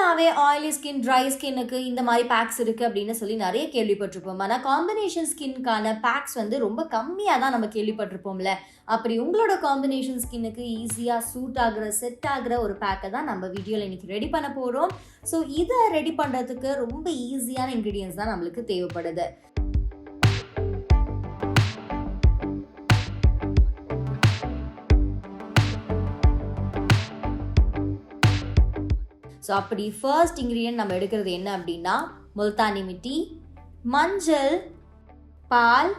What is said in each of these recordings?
நார்மலாகவே oily skin, try ஸ்கின்னுக்கு இந்த மாதிரி பேக்ஸ் இருக்குது அப்படின்னு சொல்லி நிறைய கேள்விப்பட்டிருப்போம். ஆனால் காம்பினேஷன் ஸ்கின்கான பேக்ஸ் வந்து ரொம்ப கம்மியாக தான் நம்ம கேள்விப்பட்டிருப்போம்ல. அப்படி உங்களோட காம்பினேஷன் ஸ்கின்னுக்கு ஈஸியாக சூட் ஆகிற, செட் ஆகிற ஒரு பேக்கை தான் நம்ம வீடியோவில் இன்றைக்கி ரெடி பண்ண போகிறோம். ஸோ இதை ரெடி பண்ணுறதுக்கு ரொம்ப ஈஸியான இன்க்ரீடியன்ஸ் தான் நம்மளுக்கு தேவைப்படுது. ஸோ அப்படி ஃபர்ஸ்ட் இன்க்ரீடியன்ட் நம்ம எடுக்கிறது என்ன அப்படின்னா, முல்தானி மிட்டி, மஞ்சள், பால்,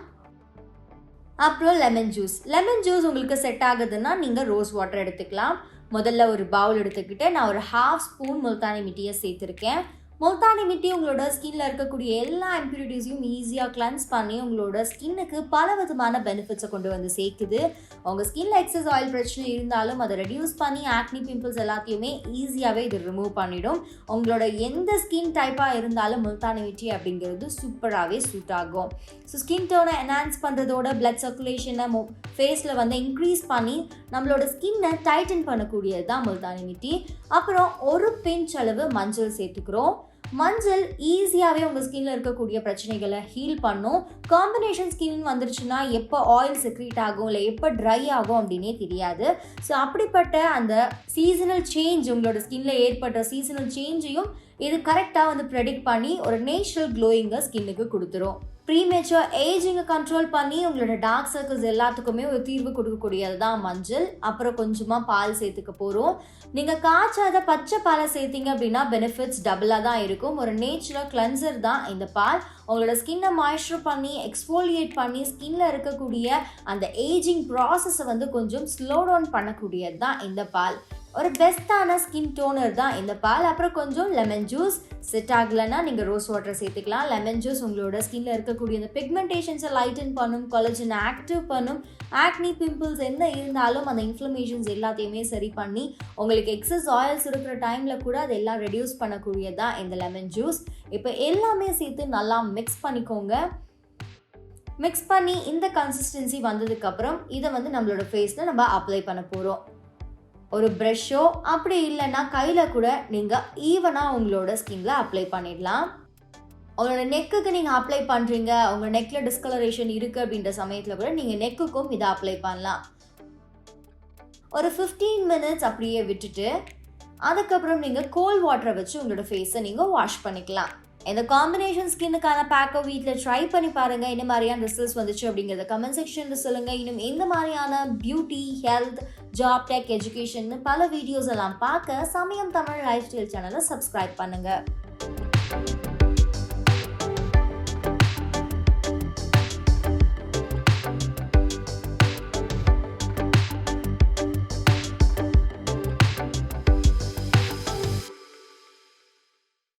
அப்புறம் லெமன் ஜூஸ். லெமன் ஜூஸ் உங்களுக்கு செட் ஆகுதுன்னா நீங்கள் ரோஸ் வாட்டர் எடுத்துக்கலாம். முதல்ல ஒரு பவுல் எடுத்துக்கிட்டு நான் ஒரு 1/2 ஸ்பூன் முல்தானி மிட்டியை சேர்த்துருக்கேன். முல்தானி மிட்டி உங்களோட ஸ்கின்ல இருக்கக்கூடிய எல்லா இம்ப்யூரிட்டிஸையும் ஈஸியாக கிளென்ஸ் பண்ணி உங்களோட ஸ்கின்னுக்கு பல விதமான பெனிஃபிட்ஸை கொண்டு வந்து சேர்க்குது. உங்கள் ஸ்கின்ல எக்ஸஸ் ஆயில் பிரச்சனை இருந்தாலும் அதை ரெடியூஸ் பண்ணி ஆக்னி பிம்பிள்ஸ் எல்லாத்தையுமே ஈஸியாகவே இது ரிமூவ் பண்ணிடும். உங்களோட எந்த ஸ்கின் டைப்பாக இருந்தாலும் முல்தானி மிட்டி அப்படிங்கிறது சூப்பராகவே சூட் ஆகும். ஸோ ஸ்கின் டோனை என்ஹான்ஸ் பண்ணுறதோட பிளட் சர்க்குலேஷனை ஃபேஸில் வந்து இன்க்ரீஸ் பண்ணி நம்மளோட ஸ்கின்னை டைட்டன் பண்ணக்கூடியது தான் முல்தானி மிட்டி. அப்புறம் ஒரு பிஞ்ச் அளவு மஞ்சள் சேர்த்துக்கிறோம். மஞ்சள் ஈஸியாகவே உங்கள் ஸ்கின்ல இருக்கக்கூடிய பிரச்சனைகளை ஹீல் பண்ணும். காம்பினேஷன் ஸ்கின் வந்துருச்சுன்னா எப்போ ஆயில் செக்ரீட் ஆகும் இல்லை எப்போ ட்ரை ஆகும் அப்படின்னே தெரியாது. ஸோ அப்படிப்பட்ட அந்த சீசனல் சேஞ்ச், உங்களோட ஸ்கின்ல ஏற்பட்ட சீசனல் சேஞ்சையும் இது கரெக்டாக வந்து ப்ரெடிக்ட் பண்ணி ஒரு நேச்சுரல் க்ளோயிங்கை ஸ்கின்னுக்கு கொடுத்துரும். ப்ரீமேச்சர் ஏஜிங்கை கண்ட்ரோல் பண்ணி உங்களோட டார்க் சர்க்கிள்ஸ் எல்லாத்துக்குமே ஒரு தீர்வு கொடுக்கக்கூடியது தான் மஞ்சள். அப்புறம் கொஞ்சமாக பால் சேர்த்துக்க போகிறோம். நீங்கள் காய்ச்சாத பச்சை பாலை சேர்த்திங்க அப்படின்னா பெனிஃபிட்ஸ் டபுளாக தான் இருக்கும். ஒரு நேச்சுரல் கிளென்சர் தான் இந்த பால். உங்களோட ஸ்கின்னை மாய்ஸ்சர் பண்ணி எக்ஸ்ஃபோலியேட் பண்ணி ஸ்கின்ல இருக்கக்கூடிய அந்த ஏஜிங் ப்ராசஸை வந்து கொஞ்சம் ஸ்லோ டவுன் பண்ணக்கூடியது தான் இந்த பால். ஒரு பெஸ்ட்டான ஸ்கின் டோனர் தான் இந்த பால். அப்புறம் கொஞ்சம் லெமன் ஜூஸ். செட் ஆகலைன்னா நீங்கள் ரோஸ் வாட்டர் சேர்த்துக்கலாம். லெமன் ஜூஸ் உங்களோட ஸ்கின்ல இருக்கக்கூடிய அந்த பிக்மெண்டேஷன்ஸை லைட்டன் பண்ணும், கொலஜன் ஆக்டிவ் பண்ணும். ஆக்னி பிம்பிள்ஸ் என்ன இருந்தாலும் அந்த இன்ஃப்ளமேஷன்ஸ் எல்லாத்தையுமே சரி பண்ணி உங்களுக்கு எக்ஸஸ் ஆயில்ஸ் இருக்கிற டைமில் கூட அதெல்லாம் ரெடியூஸ் பண்ணக்கூடியதான் இந்த லெமன் ஜூஸ். இப்போ எல்லாமே சேர்த்து நல்லா மிக்ஸ் பண்ணிக்கோங்க. மிக்ஸ் பண்ணி இந்த கன்சிஸ்டன்சி வந்ததுக்கப்புறம் இதை வந்து நம்மளோட ஃபேஸில் நம்ம அப்ளை பண்ண போகிறோம். ஒரு ப்ரஷ்ஷோ அப்படி இல்லைன்னா கையில் கூட நீங்கள் ஈவனாக உங்களோட ஸ்கின்ல அப்ளை பண்ணிடலாம். உங்களோட நெக்குக்கு நீங்கள் அப்ளை பண்ணுறீங்க, உங்கள் நெக்கில் டிஸ்கலரேஷன் இருக்குது அப்படின்ற சமயத்தில் கூட நீங்கள் நெக்குக்கும் இதை அப்ளை பண்ணலாம். ஒரு 15 மினிட்ஸ் அப்படியே விட்டுட்டு அதுக்கப்புறம் நீங்கள் கோல்ட் வாட்டரை வச்சு உங்களோட ஃபேஸை நீங்கள் வாஷ் பண்ணிக்கலாம். இந்த காம்பினேஷன் ஸ்கின்னுக்கான பேக்கை வீட்டில் ட்ரை பண்ணி பாருங்கள். என்ன மாதிரியான ரிசல்ட்ஸ் வந்துச்சு அப்படிங்கிறத கமெண்ட் செக்ஷனில் சொல்லுங்கள். இன்னும் இந்த மாதிரியான beauty, health, job, tech, education பல வீடியோஸ் எல்லாம் பார்க்க சமயம் தமிழ் லைஃப் ஸ்டைல் சேனலை சப்ஸ்கிரைப் பண்ணுங்கள்.